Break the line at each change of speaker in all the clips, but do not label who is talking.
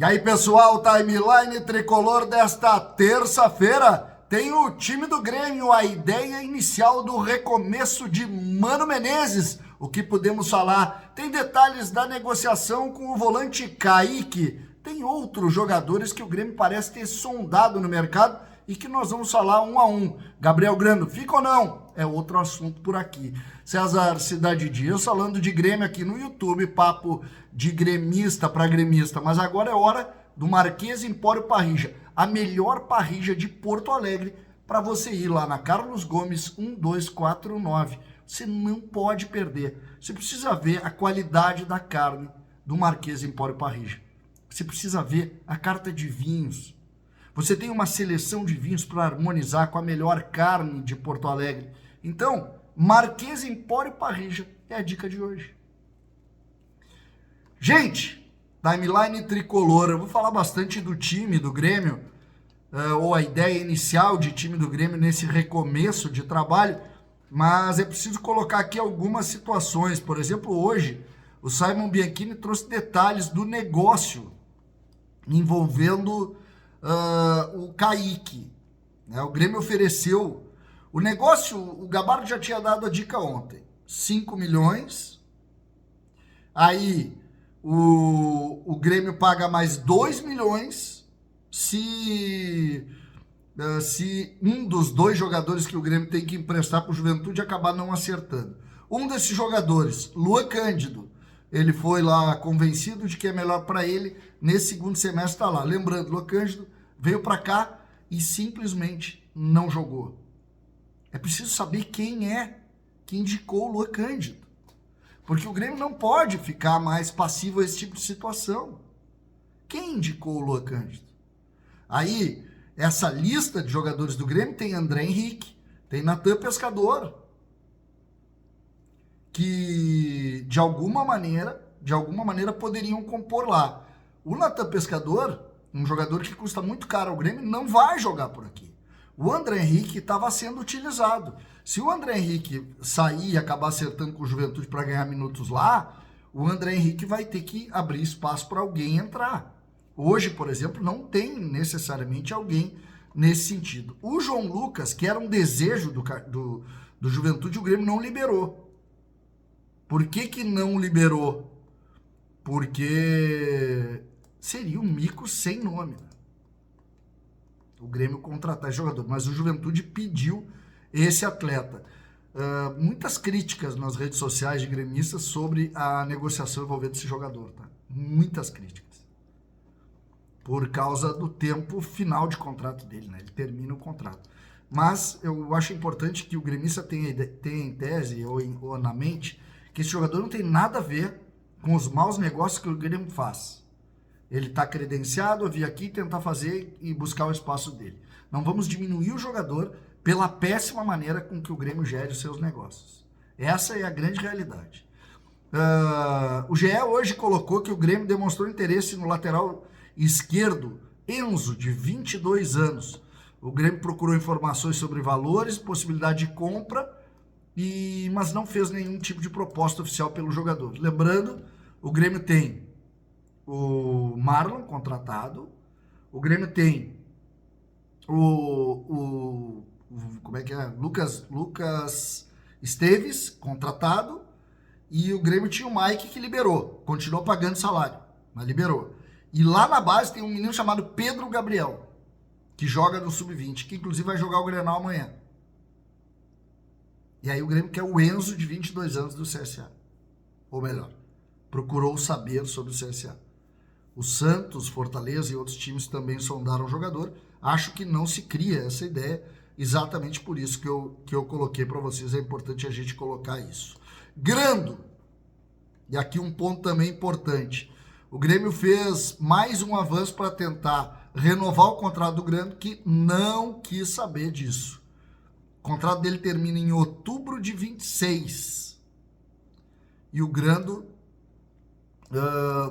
E aí, pessoal, timeline tricolor desta terça-feira tem o time do Grêmio, a ideia inicial do recomeço de Mano Menezes. O que podemos falar? Tem detalhes da negociação com o volante Kaique. Tem outros jogadores que o Grêmio parece ter sondado no mercado e que nós vamos falar um a um. Gabriel Grando, fica ou não? É outro assunto por aqui. César Cidade Dias falando de Grêmio aqui no YouTube, papo de gremista para gremista. Mas agora é hora do Marquês Empório Parrija, a melhor parrija de Porto Alegre, para você ir lá na Carlos Gomes 1249. Você não pode perder. Você precisa ver a qualidade da carne do Marquês Empório Parrija. Você precisa ver a carta de vinhos. Você tem uma seleção de vinhos para harmonizar com a melhor carne de Porto Alegre. Então, Marquês Empório Parrija é a dica de hoje. Gente, timeline tricolor. Eu vou falar bastante do time do Grêmio, ou a ideia inicial de time do Grêmio nesse recomeço de trabalho, mas é preciso colocar aqui algumas situações. Por exemplo, hoje, o Simon Bianchini trouxe detalhes do negócio envolvendo o Kaique. O Grêmio ofereceu o negócio, o Gabardo já tinha dado a dica ontem, 5 milhões, aí o Grêmio paga mais 2 milhões se um dos dois jogadores que o Grêmio tem que emprestar para o Juventude acabar não acertando. Um desses jogadores, Luan Cândido, ele foi lá convencido de que é melhor para ele nesse segundo semestre estar lá. Lembrando, Luan Cândido veio para cá e simplesmente não jogou. É preciso saber quem é que indicou o Luan Cândido. Porque o Grêmio não pode ficar mais passivo a esse tipo de situação. Quem indicou o Luan Cândido? Aí, essa lista de jogadores do Grêmio tem André Henrique, tem Natan Pescador, que de alguma maneira poderiam compor lá. O Natan Pescador, um jogador que custa muito caro ao Grêmio, não vai jogar por aqui. O André Henrique estava sendo utilizado. Se o André Henrique sair e acabar acertando com o Juventude para ganhar minutos lá, o André Henrique vai ter que abrir espaço para alguém entrar. Hoje, por exemplo, não tem necessariamente alguém nesse sentido. O João Lucas, que era um desejo do Juventude, o Grêmio não liberou. Por que não liberou? Porque seria um mico sem nome. O Grêmio contratar esse jogador, mas o Juventude pediu esse atleta. Muitas críticas nas redes sociais de gremistas sobre a negociação envolvendo esse jogador, tá? Muitas críticas. Por causa do tempo final de contrato dele, né? Ele termina o contrato. Mas eu acho importante que o gremista tenha em tese ou na mente que esse jogador não tem nada a ver com os maus negócios que o Grêmio faz. Ele está credenciado a vir aqui tentar fazer e buscar o espaço dele. Não vamos diminuir o jogador pela péssima maneira com que o Grêmio gere os seus negócios. Essa é a grande realidade. O GE hoje colocou que o Grêmio demonstrou interesse no lateral esquerdo, Enzo, de 22 anos. O Grêmio procurou informações sobre valores, possibilidade de compra, mas não fez nenhum tipo de proposta oficial pelo jogador. Lembrando, o Grêmio tem o Marlon contratado, o Grêmio tem como é que é? Lucas Esteves contratado, e o Grêmio tinha o Mike que liberou, continuou pagando salário, mas liberou. E lá na base tem um menino chamado Pedro Gabriel, que joga no Sub-20, que inclusive vai jogar o Grenal amanhã. E aí o Grêmio quer o Enzo, de 22 anos, do CSA. Ou melhor, procurou saber sobre o CSA. O Santos, Fortaleza e outros times também sondaram o jogador. Acho que não se cria essa ideia, exatamente por isso que eu coloquei para vocês. É importante a gente colocar isso. Grando, e aqui um ponto também importante. O Grêmio fez mais um avanço para tentar renovar o contrato do Grando, que não quis saber disso. O contrato dele termina em outubro de 26. E o Grando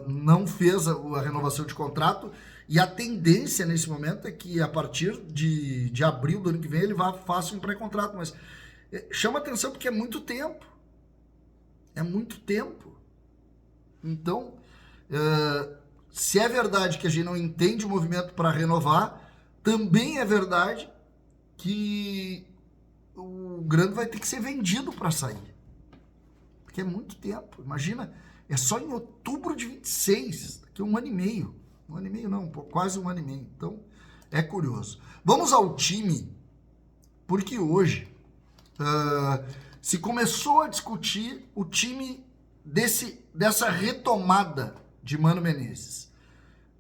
não fez a renovação de contrato, e a tendência nesse momento é que a partir de abril do ano que vem ele faça um pré-contrato, mas chama atenção porque é muito tempo. É muito tempo. Então, Se é verdade que a gente não entende o movimento para renovar, também é verdade que o Grêmio vai ter que ser vendido para sair. Porque é muito tempo. Imagina, é só em outubro de 26, daqui a um ano e meio. Um ano e meio não, quase um ano e meio. Então, é curioso. Vamos ao time, porque hoje se começou a discutir o time dessa retomada de Mano Menezes.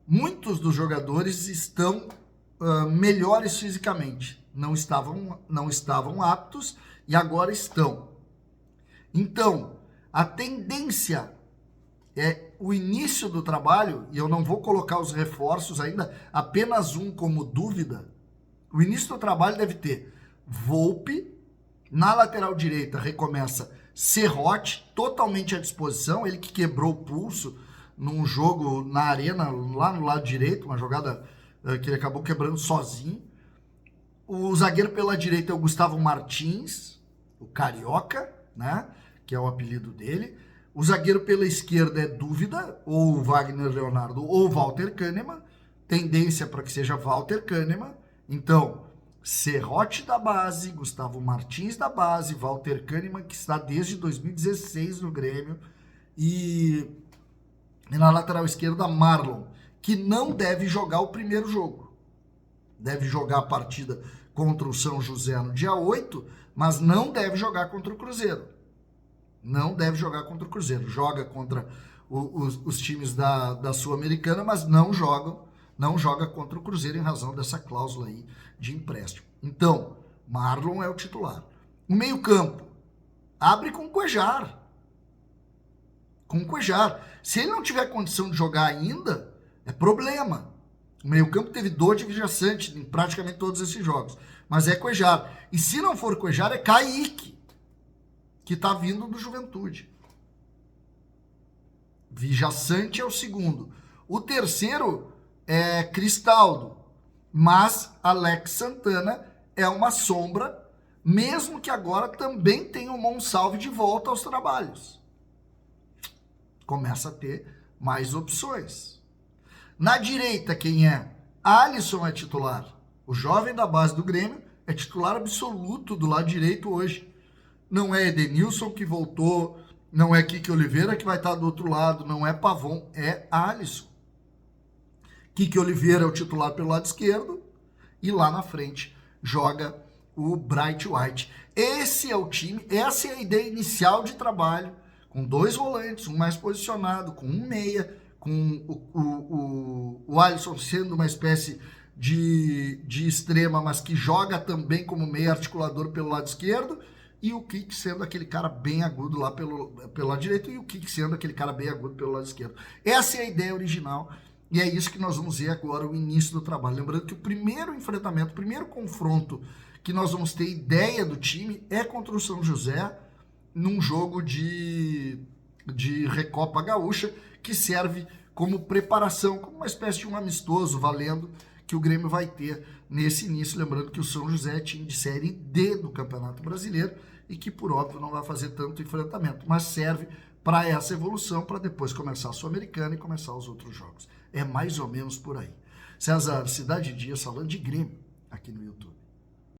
Muitos dos jogadores estão melhores fisicamente. Não estavam aptos e agora estão. Então, a tendência é o início do trabalho, e eu não vou colocar os reforços ainda, apenas um como dúvida. O início do trabalho deve ter Volpe, na lateral direita recomeça Serrote, totalmente à disposição, ele que quebrou o pulso num jogo na arena, lá no lado direito, uma jogada que ele acabou quebrando sozinho. O zagueiro pela direita é o Gustavo Martins, o Carioca, né, que é o apelido dele. O zagueiro pela esquerda é dúvida, ou Wagner Leonardo ou Walter Kahneman, tendência para que seja Walter Kahneman. Então, Serrote da base, Gustavo Martins da base, Walter Kahneman, que está desde 2016 no Grêmio, e na lateral esquerda, Marlon, que não deve jogar o primeiro jogo. Deve jogar a partida contra o São José no dia 8, mas não deve jogar contra o Cruzeiro. Não deve jogar contra o Cruzeiro. Joga contra os times da Sul-Americana, mas não joga contra o Cruzeiro em razão dessa cláusula aí de empréstimo. Então, Marlon é o titular. O meio-campo abre com o Cuejar. Se ele não tiver condição de jogar ainda, é problema. O meio-campo teve Dodi e Vijaçante em praticamente todos esses jogos. Mas é Cuejar. E se não for Cuejar, é Kaique, que está vindo do Juventude. Vijaçante é o segundo. O terceiro é Cristaldo. Mas Alex Santana é uma sombra, mesmo que agora também tenha o Monsalve de volta aos trabalhos. Começa a ter mais opções. Na direita, quem é? Alisson é titular. O jovem da base do Grêmio é titular absoluto do lado direito hoje. Não é Edenilson que voltou, não é Kike Oliveira que vai estar do outro lado, não é Pavon, é Alisson. Kike Oliveira é o titular pelo lado esquerdo e lá na frente joga o Bright White. Esse é o time, essa é a ideia inicial de trabalho, com dois volantes, um mais posicionado, com um meia, com o Alisson sendo uma espécie de extrema, mas que joga também como meia articulador pelo lado esquerdo, e o Kike sendo aquele cara bem agudo lá pelo lado direito, e o Kike sendo aquele cara bem agudo pelo lado esquerdo. Essa é a ideia original, e é isso que nós vamos ver agora, o início do trabalho. Lembrando que o primeiro enfrentamento, o primeiro confronto que nós vamos ter ideia do time é contra o São José, num jogo de Recopa Gaúcha, que serve como preparação, como uma espécie de um amistoso valendo, que o Grêmio vai ter nesse início. Lembrando que o São José é time de Série D do Campeonato Brasileiro e que, por óbvio, não vai fazer tanto enfrentamento, mas serve para essa evolução, para depois começar a Sul-Americana e começar os outros jogos. É mais ou menos por aí. César, Cidade Dias falando de Grêmio aqui no YouTube.